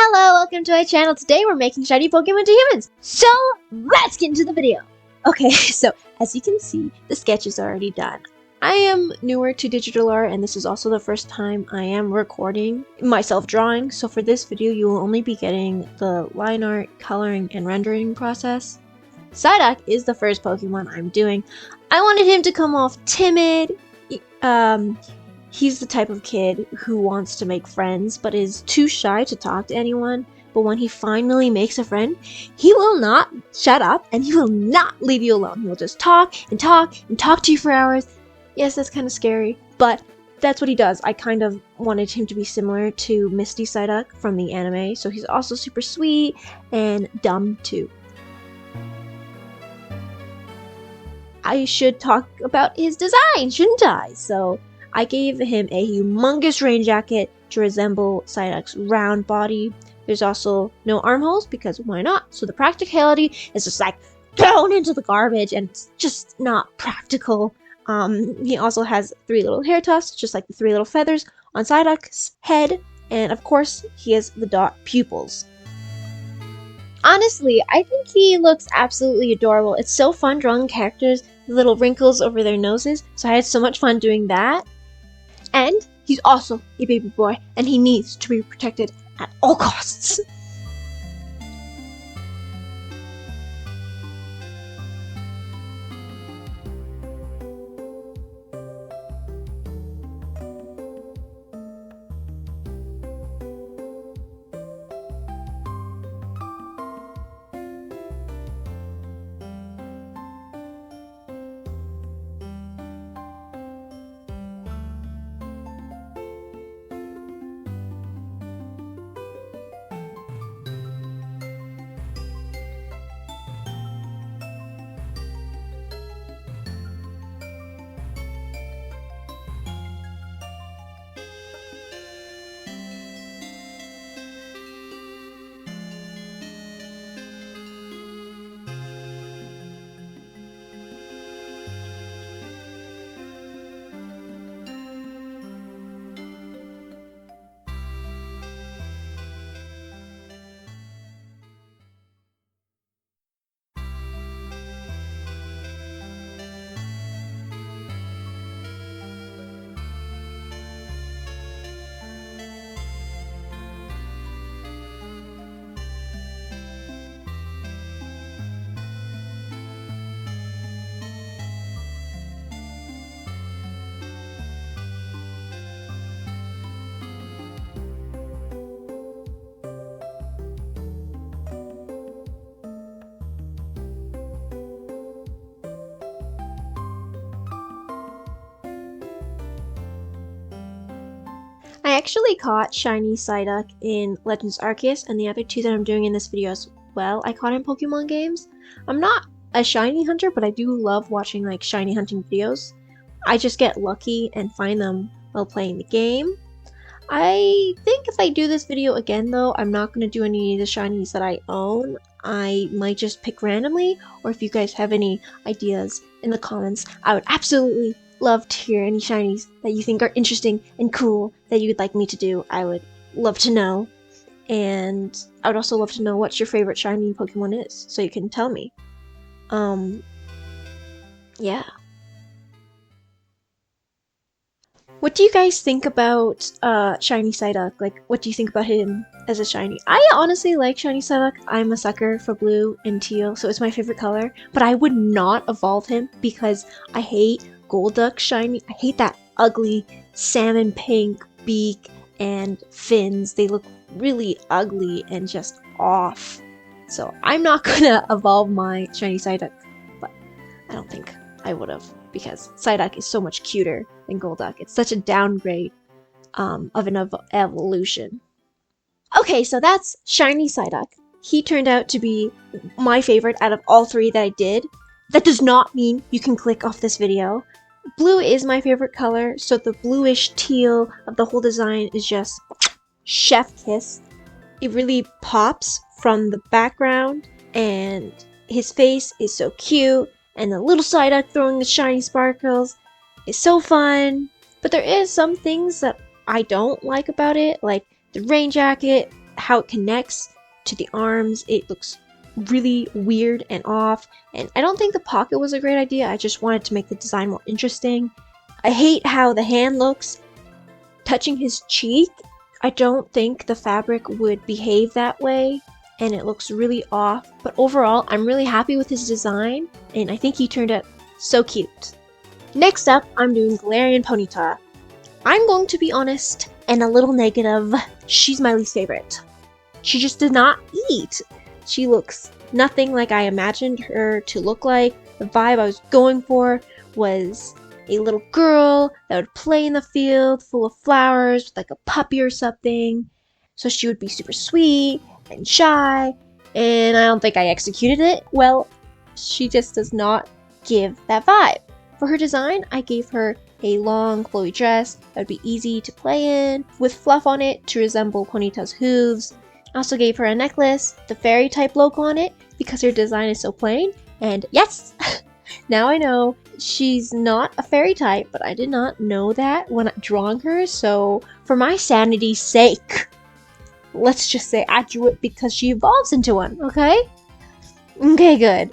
Hello, welcome to my channel. Today we're making shiny Pokemon to humans. So let's get into the video. Okay, so as you can see, the sketch is already done. I am newer to digital art, and this is also the first time I am recording myself drawing. So for this video, you will only be getting the line art, coloring, and rendering process. Psyduck is the first Pokemon I'm doing. I wanted him to come off timid. He's the type of kid who wants to make friends, but is too shy to talk to anyone. But when he finally makes a friend, he will not shut up and he will not leave you alone. He will just talk and talk and talk to you for hours. Yes, that's kind of scary, but that's what he does. I kind of wanted him to be similar to Misty Psyduck from the anime, so he's also super sweet and dumb too. I should talk about his design, shouldn't I? So I gave him a humongous rain jacket to resemble Psyduck's round body. There's also no armholes because why not? So the practicality is just like thrown into the garbage and it's just not practical. He also has 3 little hair tufts, just like the 3 little feathers on Psyduck's head. And of course, he has the dot pupils. Honestly, I think he looks absolutely adorable. It's so fun drawing characters with little wrinkles over their noses, so I had so much fun doing that. And he's also a baby boy, and he needs to be protected at all costs. I actually caught shiny Psyduck in Legends Arceus, and the other 2 that I'm doing in this video as well, I caught in Pokemon games. I'm not a shiny hunter, but I do love watching like shiny hunting videos. I just get lucky and find them while playing the game. I think if I do this video again though, I'm not going to do any of the shinies that I own. I might just pick randomly, or if you guys have any ideas in the comments, I would absolutely love to hear any shinies that you think are interesting and cool that you would like me to do. I would love to know. And I would also love to know what your favorite shiny Pokemon is, so you can tell me. Yeah. What do you guys think about shiny Psyduck? Like, what do you think about him as a shiny? I honestly like shiny Psyduck. I'm a sucker for blue and teal, so it's my favorite color. But I would not evolve him because I hate Golduck shiny. I hate that ugly salmon pink beak and fins. They look really ugly and just off. So I'm not gonna evolve my shiny Psyduck, but I don't think I would have because Psyduck is so much cuter than Golduck. It's such a downgrade of an evolution. Okay, so that's shiny Psyduck. He turned out to be my favorite out of all 3 that I did. That does not mean you can click off this video. Blue is my favorite color, so the bluish teal of the whole design is just chef kiss. It really pops from the background, and his face is so cute, and the little Psyduck throwing the shiny sparkles is so fun. But there is some things that I don't like about it, like the rain jacket how it connects to the arms, it looks really weird and off. And I don't think the pocket was a great idea. I just wanted to make the design more interesting. I hate how the hand looks touching his cheek. I don't think the fabric would behave that way, and it looks really off. But overall, I'm really happy with his design, and I think he turned out so cute. Next up, I'm doing Galarian Ponyta. I'm going to be honest and a little negative. She's my least favorite. She just did not eat. She looks nothing like I imagined her to look like. The vibe I was going for was a little girl that would play in the field full of flowers with like a puppy or something. So she would be super sweet and shy, and I don't think I executed it well. She just does not give that vibe. For her design, I gave her a long flowy dress that would be easy to play in, with fluff on it to resemble Ponyta's hooves. I also gave her a necklace, the fairy type logo on it, because her design is so plain. And yes, now I know she's not a fairy type, but I did not know that when drawing her, so for my sanity's sake, let's just say I drew it because she evolves into one, okay? Okay, good.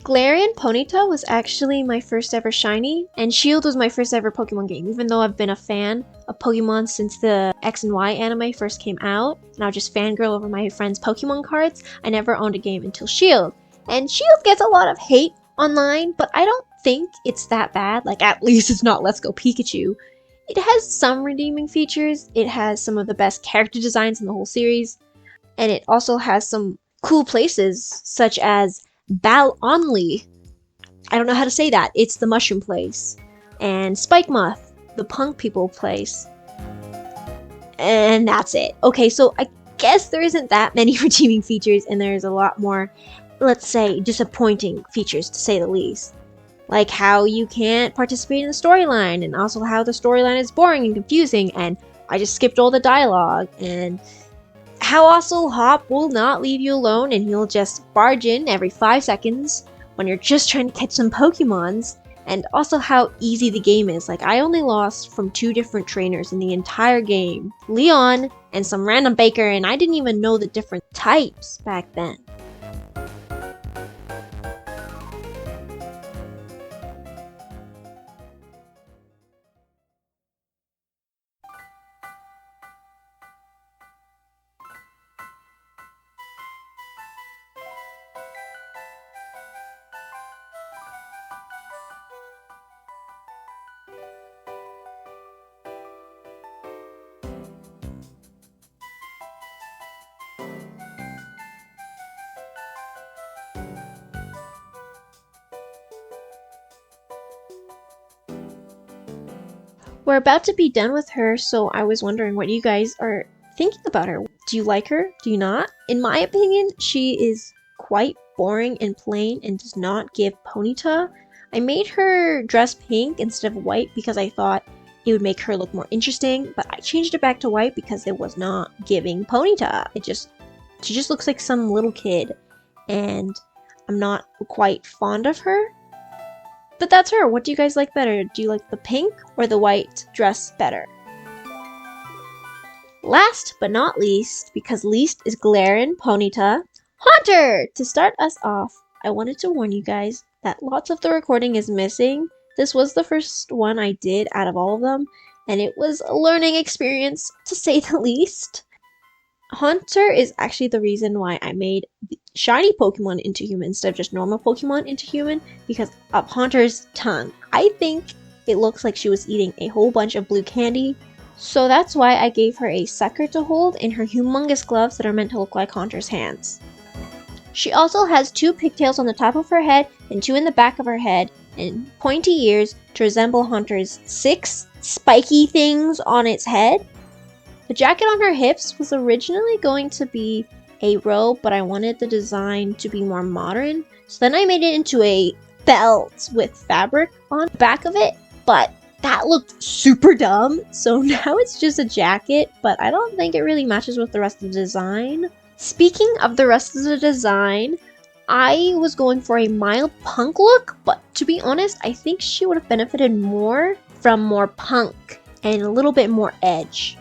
Galarian Ponyta was actually my first ever shiny, and Shield was my first ever Pokemon game, even though I've been a fan of Pokemon since the X and Y anime first came out, and I would just fangirl over my friends' Pokemon cards. I never owned a game until Shield. And Shield gets a lot of hate online, but I don't think it's that bad. Like, at least it's not Let's Go Pikachu. It has some redeeming features, it has some of the best character designs in the whole series, and it also has some cool places, such as Bal-Only. I don't know how to say that. It's the mushroom place. And Spikemuth, the punk people place. And that's it. Okay, so I guess there isn't that many redeeming features, and there's a lot more, let's say, disappointing features, to say the least. Like how you can't participate in the storyline, and also how the storyline is boring and confusing, and I just skipped all the dialogue, and how also Hop will not leave you alone, and he'll just barge in every 5 seconds when you're just trying to catch some Pokemons, and also how easy the game is. Like, I only lost from 2 different trainers in the entire game, Leon and some random baker, and I didn't even know the different types back then. We're about to be done with her, so I was wondering what you guys are thinking about her. Do you like her? Do you not? In my opinion, she is quite boring and plain and does not give Ponyta. I made her dress pink instead of white because I thought it would make her look more interesting, but I changed it back to white because it was not giving Ponyta. She just looks like some little kid, and I'm not quite fond of her. But that's her. What do you guys like better? Do you like the pink or the white dress better? Last but not least, because least is glaring Ponyta, Haunter! To start us off, I wanted to warn you guys that lots of the recording is missing. This was the first one I did out of all of them, and it was a learning experience, to say the least. Haunter is actually the reason why I made shiny Pokemon into human instead of just normal Pokemon into human, because of Haunter's tongue. I think it looks like she was eating a whole bunch of blue candy, so that's why I gave her a sucker to hold in her humongous gloves that are meant to look like Haunter's hands. She also has 2 pigtails on the top of her head and 2 in the back of her head and pointy ears to resemble Haunter's 6 spiky things on its head. The jacket on her hips was originally going to be a robe, but I wanted the design to be more modern, so then I made it into a belt with fabric on the back of it, but that looked super dumb, so now it's just a jacket, but I don't think it really matches with the rest of the design. Speaking of the rest of the design, I was going for a mild punk look, but to be honest, I think she would have benefited more from more punk and a little bit more edge.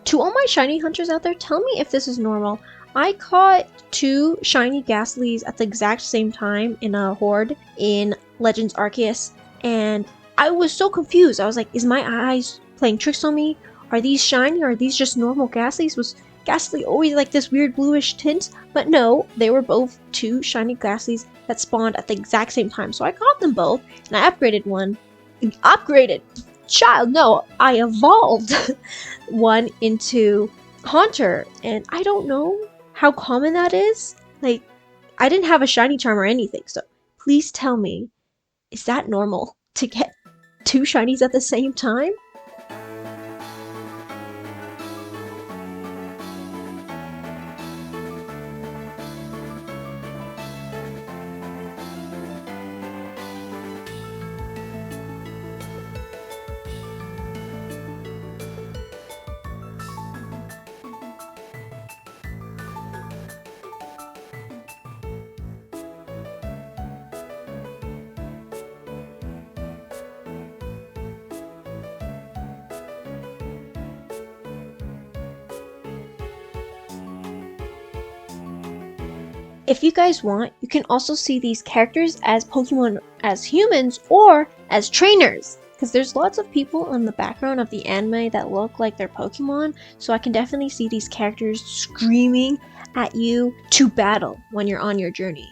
To all my shiny hunters out there, tell me if this is normal. I caught 2 shiny Ghastlies at the exact same time in a horde in Legends Arceus, and I was so confused. I was like, is my eyes playing tricks on me? Are these shiny or are these just normal Ghastlies? Was Ghastly always like this weird bluish tint? But no, they were both 2 shiny Ghastlies that spawned at the exact same time. So I caught them both, and I upgraded one. I evolved one into Haunter, and I don't know how common that is. Like, I didn't have a shiny charm or anything, so please tell me, is that normal to get 2 shinies at the same time? If you guys want, you can also see these characters as Pokemon as humans or as trainers, because there's lots of people in the background of the anime that look like they're Pokemon, so I can definitely see these characters screaming at you to battle when you're on your journey.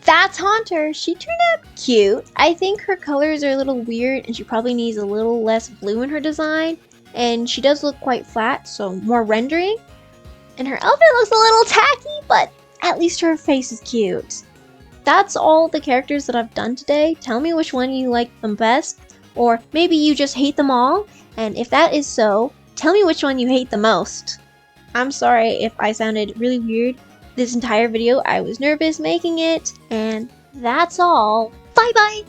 That's Haunter. She turned out cute. I think her colors are a little weird and she probably needs a little less blue in her design. And she does look quite flat, so more rendering. And her outfit looks a little tacky, but at least her face is cute. That's all the characters that I've done today. Tell me which one you like them best, or maybe you just hate them all. And if that is so, tell me which one you hate the most. I'm sorry if I sounded really weird this entire video. I was nervous making it, and that's all. Bye bye!